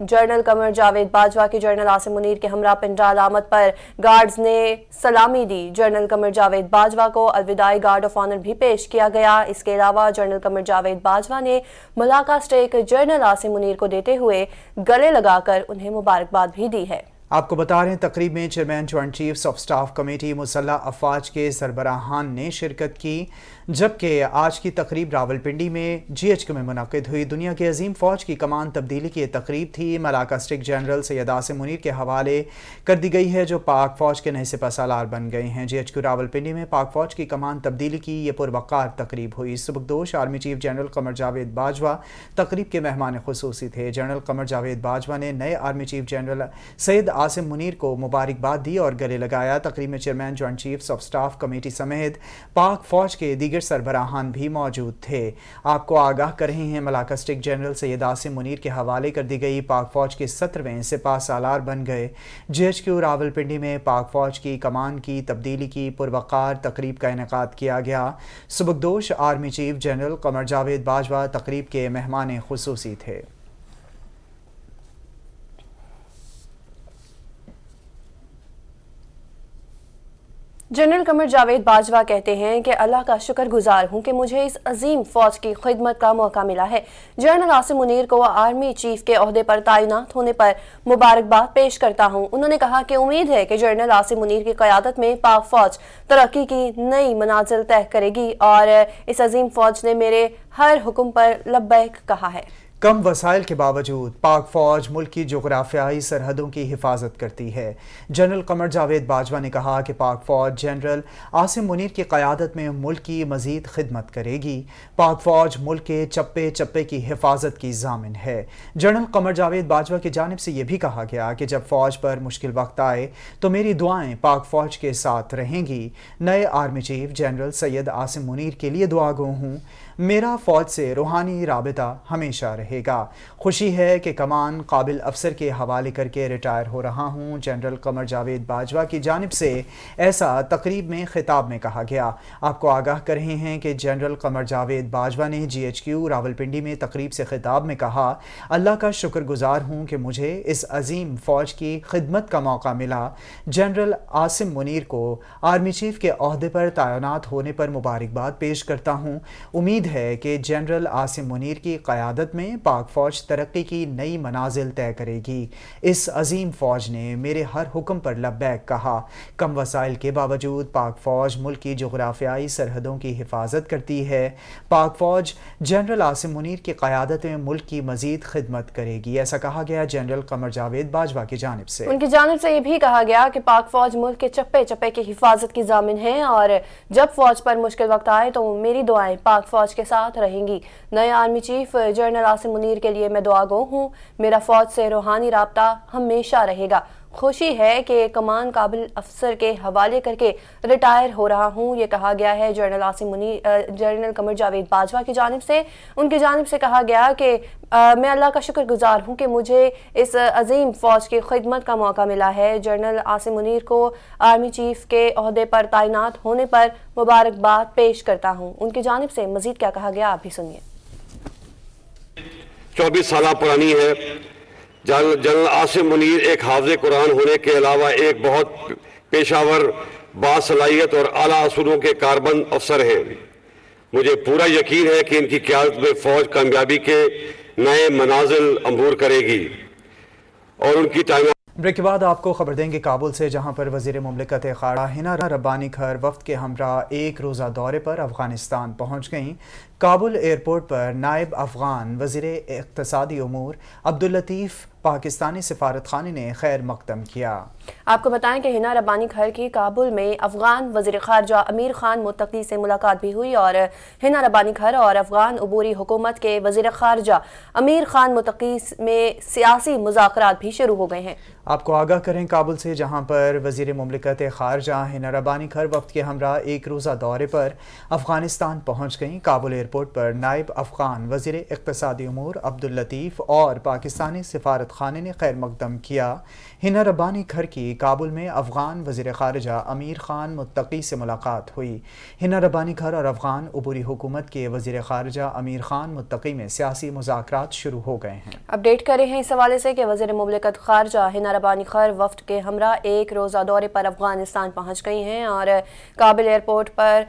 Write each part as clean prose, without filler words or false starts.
General Qamar Javed Bajwa کے general Asim Munir کے ہمراہ پنڈال آمد پر گارڈز نے سلامی دی۔ جنرل قمر جاوید باجوہ کو الوداعی گارڈ آف آنر بھی پیش کیا گیا۔ اس کے علاوہ جنرل قمر جاوید باجوہ نے ملاقہ اسٹیک جنرل عاصم منیر کو دیتے ہوئے گلے لگا کر انہیں مبارکباد بھی دی ہے۔ آپ کو بتا رہے ہیں تقریب میں chairman joint chiefs of staff committee مسلح افواج کے سربراہان نے شرکت کی، جبکہ آج کی تقریب راولپنڈی میں جی ایچ کیو میں منعقد ہوئی۔ دنیا کی عظیم فوج کی کمان تبدیلی کی یہ تقریب تھی۔ ملاقہ اسٹیک جنرل سید عاصم منیر کے حوالے کر دی گئی ہے، جو پاک فوج کے نئے سپہ سالار بن گئے ہیں۔ جی ایچ کیو راولپنڈی میں پاک فوج کی کمان تبدیلی کی یہ پروقار تقریب ہوئی۔ سبکدوش army chief general Qamar Javed Bajwa تقریب کے مہمان خصوصی تھے۔ جنرل قمر جاوید باجوہ نے نئے army chief general Syed Asim Munir کو مبارکباد دی اور گلے لگایا۔ تقریب میں chairman joint chiefs of staff committee سمیت پاک فوج کے دیگر سربراہان بھی موجود تھے۔ آپ کو آگاہ کر رہے ہیں ملاقہ اسٹیک جنرل سید عاصم منیر کے حوالے کر دی گئی پاک فوج کے 17ویں سپہ سالار بن گئے۔ جی ایچ کیو راولپنڈی میں پاک فوج کی کمان کی تبدیلی کی پروقار تقریب کا انعقاد کیا گیا۔ سبکدوش army chief general Qamar Javed Bajwa تقریب کے مہمان خصوصی تھے۔ جنرل قمر جاوید باجوہ کہتے ہیں کہ اللہ کا شکر گزار ہوں کہ مجھے اس عظیم فوج کی خدمت کا موقع ملا ہے۔ جنرل عاصم منیر کو آرمی چیف کے عہدے پر تعینات ہونے پر مبارکباد پیش کرتا ہوں۔ انہوں نے کہا کہ امید ہے کہ جنرل عاصم منیر کی قیادت میں پاک فوج ترقی کی نئی منازل طے کرے گی اور اس عظیم فوج نے میرے ہر حکم پر لبیک کہا ہے۔ کم وسائل کے باوجود پاک فوج ملک کی جغرافیائی سرحدوں کی حفاظت کرتی ہے۔ جنرل قمر جاوید باجوہ نے کہا کہ پاک فوج جنرل عاصم منیر کی قیادت میں ملک کی مزید خدمت کرے گی۔ پاک فوج ملک کے چپے چپے کی حفاظت کی ضامن ہے۔ جنرل قمر جاوید باجوہ کی جانب سے یہ بھی کہا گیا کہ جب فوج پر مشکل وقت آئے تو میری دعائیں پاک فوج کے ساتھ رہیں گی۔ نئے army chief general Syed Asim Munir کے لیے دعا گو ہوں۔ میرا فوج سے روحانی رابطہ ہمیشہ رہے گا۔ خوشی ہے کہ کمان قابل افسر کے حوالے کر کے ریٹائر ہو رہا ہوں۔ جنرل قمر جاوید باجوہ کی جانب سے ایسا تقریب میں خطاب میں کہا گیا۔ آپ کو آگاہ کر رہے ہیں کہ جنرل قمر جاوید باجوہ نے جی ایچ کیو راولپنڈی میں تقریب سے خطاب میں کہا، اللہ کا شکر گزار ہوں کہ مجھے اس عظیم فوج کی خدمت کا موقع ملا۔ جنرل عاصم منیر کو آرمی چیف کے عہدے پر تعینات ہونے پر مبارکباد پیش کرتا ہوں۔ امید ہے کہ جنرل عاصم منیر کی قیادت میں پاک فوج ترقی کی نئی منازل طے کرے گی۔ اس عظیم فوج نے میرے ہر حکم پر لبیک کہا۔ کم وسائل کے باوجود پاک فوج ملک کی جغرافیائی سرحدوں کی حفاظت کرتی ہے۔ پاک فوج جنرل عاصم منیر کی قیادت میں ملک کی مزید خدمت کرے گی، ایسا کہا گیا جنرل قمر جاوید باجوہ کی جانب سے۔ ان کی جانب سے یہ بھی کہا گیا کہ پاک فوج ملک کے چپے چپے کی حفاظت کی ضامن ہے اور جب فوج پر مشکل وقت آئے تو میری دعائیں پاک فوج کے ساتھ رہیں گی۔ نئے army chief general Asim Munir کے لیے میں دعا گو ہوں۔ میرا فوج سے روحانی رابطہ ہمیشہ رہے گا۔ خوشی ہے کہ کمان قابل افسر کے حوالے کر کے ریٹائر ہو رہا ہوں، یہ کہا گیا ہے جنرل قمر جاوید باجوہ کی جانب سے۔ ان کی جانب سے کہا گیا کہ میں اللہ کا شکر گزار ہوں کہ مجھے اس عظیم فوج کی خدمت کا موقع ملا ہے۔ جنرل عاصم منیر کو آرمی چیف کے عہدے پر تعینات ہونے پر مبارکباد پیش کرتا ہوں۔ ان کی جانب سے مزید کیا کہا گیا آپ بھی سنیے۔ 24 سالہ پرانی ہے۔ جنرل عاصم منیر ایک حافظ قرآن ہونے کے علاوہ ایک بہت پیشہ ور، باصلاحیت اور اعلیٰ اصولوں کے کاربند افسر ہیں۔ مجھے پورا یقین ہے کہ ان کی قیادت میں فوج کامیابی کے نئے منازل عبور کرے گی اور ان کی تعینات۔ بریک کے بعد آپ کو خبر دیں گے کابل سے، جہاں پر وزیر مملکت خارجہ ہنا ربانی کھر وفد کے ہمراہ ایک روزہ دورے پر افغانستان پہنچ گئیں۔ کابل ایئرپورٹ پر نائب افغان وزیر اقتصادی امور عبداللطیف پاکستانی سفارت خانے نے خیر مقدم کیا۔ آپ کو بتائیں کہ ہنا ربانی کھر کی کابل میں افغان وزیر خارجہ امیر خان متقی سے ملاقات بھی ہوئی اور ہنا ربانی کھر اور افغان عبوری حکومت کے وزیر خارجہ امیر خان متقی میں سیاسی مذاکرات بھی شروع ہو گئے ہیں۔ آپ کو آگاہ کریں کابل سے، جہاں پر وزیر مملکت خارجہ ہنا ربانی کھر وفد کے ہمراہ ایک روزہ دورے پر افغانستان پہنچ گئیں۔ کابل ایئرپورٹ ایئرپورٹ پر نائب افغان وزیر اقتصادی امور عبداللطیف اور پاکستانی سفارت خانے نے خیر مقدم کیا۔ ہنا ربانی گھر کی کابل میں افغان وزیر خارجہ امیر خان متقی سے ملاقات ہوئی۔ ہنا ربانی گھر اور افغان عبوری حکومت کے وزیر خارجہ امیر خان متقی میں سیاسی مذاکرات شروع ہو گئے ہیں۔ اپڈیٹ کر رہے ہیں اس حوالے سے کہ وزیر مملکت خارجہ ہنا ربانی خر وفد کے ہمراہ ایک روزہ دورے پر افغانستان پہنچ گئی ہیں اور کابل ایئرپورٹ پر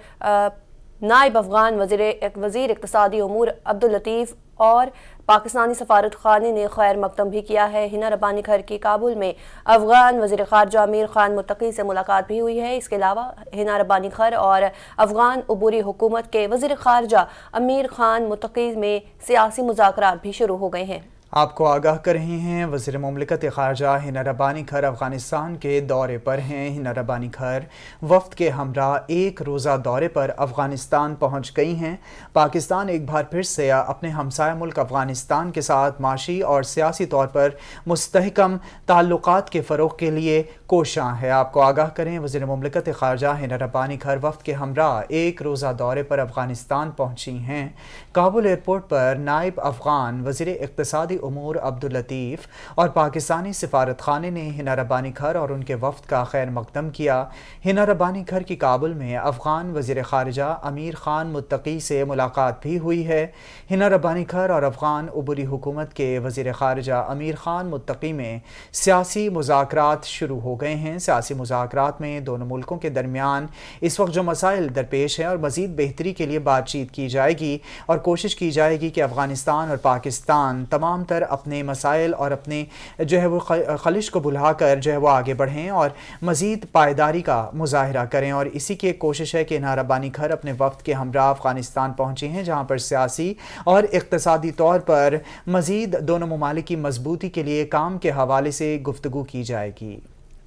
نائب افغان وزیر اقتصادی امور عبداللطیف اور پاکستانی سفارت خانے نے خیر مقدم بھی کیا ہے۔ ہنا ربانی گھر کی کابل میں افغان وزیر خارجہ امیر خان متقی سے ملاقات بھی ہوئی ہے۔ اس کے علاوہ ہنا ربانی گھر اور افغان عبوری حکومت کے وزیر خارجہ امیر خان متقی میں سیاسی مذاکرات بھی شروع ہو گئے ہیں۔ آپ کو آگاہ کر رہے ہیں وزیر مملکت خارجہ ہنا ربانی گھر افغانستان کے دورے پر ہیں۔ ہنا ربانی گھر وفد کے ہمراہ ایک روزہ دورے پر افغانستان پہنچ گئی ہیں۔ پاکستان ایک بار پھر سے اپنے ہمسایہ ملک افغانستان کے ساتھ معاشی اور سیاسی طور پر مستحکم تعلقات کے فروغ کے لیے کوشاں ہے۔ آپ کو آگاہ کریں وزیر مملکت خارجہ ہنا ربانی گھر وفد کے ہمراہ ایک روزہ دورے پر افغانستان پہنچی ہیں۔ کابل ایئرپورٹ پر نائب افغان وزیر اقتصادی امور عبداللطیف اور پاکستانی سفارت خانے نے ہنا ربانی گھر اور ان کے وفد کا خیر مقدم کیا۔ ہنا ربانی گھر کی کابل میں افغان وزیر خارجہ امیر خان متقی سے ملاقات بھی ہوئی ہے۔ ہنا ربانی گھر اور افغان عبوری حکومت کے وزیر خارجہ امیر خان متقی میں سیاسی مذاکرات شروع ہو گئے ہیں۔ سیاسی مذاکرات میں دونوں ملکوں کے درمیان اس وقت جو مسائل درپیش ہیں اور مزید بہتری کے لیے بات چیت کی جائے گی اور کوشش کی جائے گی کہ افغانستان اور پاکستان تمام تر اپنے مسائل اور اپنے جو ہے وہ خلش کو بھلا کر جو ہے وہ آگے بڑھیں اور مزید پائیداری کا مظاہرہ کریں، اور اسی کی ایک کوشش ہے کہ ہنا ربانی گھر اپنے وفد کے ہمراہ افغانستان پہنچے ہیں، جہاں پر سیاسی اور اقتصادی طور پر مزید دونوں ممالک کی مضبوطی کے لیے کام کے حوالے سے گفتگو کی جائے گی۔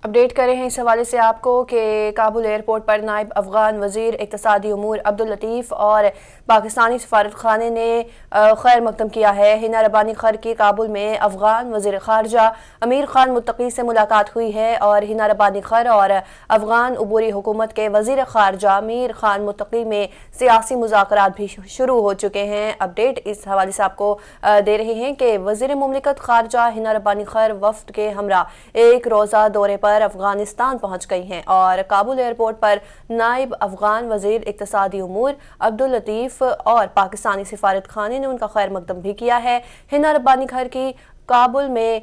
اپڈیٹ کر رہے ہیں اس حوالے سے آپ کو کہ کابل ایئرپورٹ پر نائب افغان وزیر اقتصادی امور عبداللطیف اور پاکستانی سفارت خانے نے خیر مقدم کیا ہے۔ ہنا ربانی گھر کی کابل میں افغان وزیر خارجہ امیر خان متقی سے ملاقات ہوئی ہے اور ہنا ربانی گھر اور افغان عبوری حکومت کے وزیر خارجہ امیر خان متقی میں سیاسی مذاکرات بھی شروع ہو چکے ہیں۔ اپڈیٹ اس حوالے سے آپ کو دے رہے ہیں کہ وزیر مملکت خارجہ ہنا ربانی گھر وفد کے ہمراہ ایک روزہ دورے پر افغانستان پہنچ گئی ہیں اور کابل ایئرپورٹ پر نائب افغان وزیر اقتصادی امور عبداللطیف اور پاکستانی سفارت خانے نے ان کا خیر مقدم بھی کیا ہے۔ ہنا ربانی گھر کی کابل میں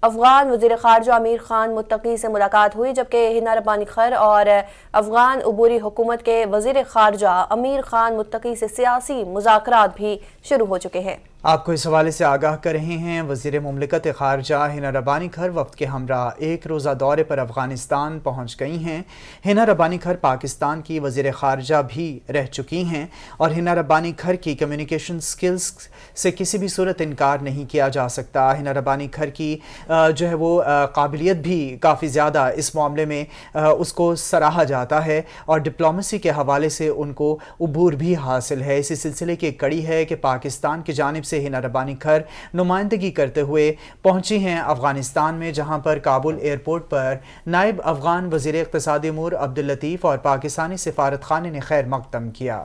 افغان وزیر خارجہ امیر خان متقی سے ملاقات ہوئی، جبکہ ہنا ربانی گھر اور افغان عبوری حکومت کے وزیر خارجہ امیر خان متقی سے سیاسی مذاکرات بھی شروع ہو چکے ہیں۔ آپ کو اس حوالے سے آگاہ کر رہے ہیں وزیر مملکت خارجہ ہنا ربانی گھر وفد کے ہمراہ ایک روزہ دورے پر افغانستان پہنچ گئی ہیں۔ ہنا ربانی گھر پاکستان کی وزیر خارجہ بھی رہ چکی ہیں اور ہنا ربانی گھر کی کمیونیکیشن سکلز سے کسی بھی صورت انکار نہیں کیا جا سکتا۔ ہنا ربانی گھر کی جو ہے وہ قابلیت بھی کافی زیادہ اس معاملے میں اس کو سراہا جاتا ہے اور ڈپلومیسی کے حوالے سے ان کو عبور بھی حاصل ہے۔ اسی سلسلے کی کڑی ہے کہ پاکستان کی جانب سے ہنا ربانی گھر نمائندگی کرتے ہوئے پہنچی ہیں افغانستان میں، جہاں پر کابل ایئرپورٹ پر نائب افغان وزیر اقتصادی امور عبداللطیف اور پاکستانی سفارت خانے نے خیر مقدم کیا۔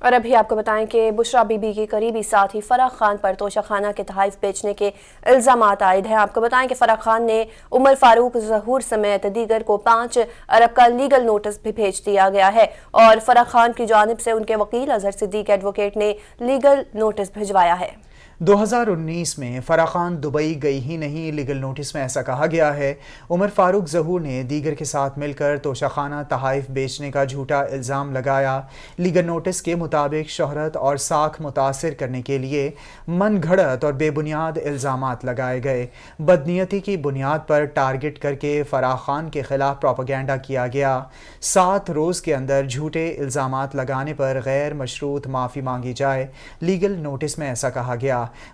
اور ابھی آپ کو بتائیں کہ بشرا بی بی کی قریبی ساتھی فرح خان پر توشہ خانہ کے تحائف بیچنے کے الزامات عائد ہیں۔ آپ کو بتائیں کہ فرح خان نے عمر فاروق ظہور سمیت دیگر کو 5 ارب کا لیگل نوٹس بھی بھیج دیا گیا ہے اور فرح خان کی جانب سے ان کے وکیل اظہر صدیق ایڈوکیٹ نے لیگل نوٹس بھجوایا ہے۔ 2019 میں فرح خان دبئی گئی ہی نہیں، لیگل نوٹس میں ایسا کہا گیا ہے۔ عمر فاروق ظہور نے دیگر کے ساتھ مل کر توشہ خانہ تحائف بیچنے کا جھوٹا الزام لگایا۔ لیگل نوٹس کے مطابق شہرت اور ساکھ متاثر کرنے کے لیے من گھڑت اور بے بنیاد الزامات لگائے گئے۔ بدنیتی کی بنیاد پر ٹارگٹ کر کے فرح خان کے خلاف پروپیگنڈا کیا گیا۔ 7 روز کے اندر جھوٹے الزامات لگانے پر غیر مشروط معافی مانگی جائے۔ لیگل نوٹس میں ایسا کہا گیا۔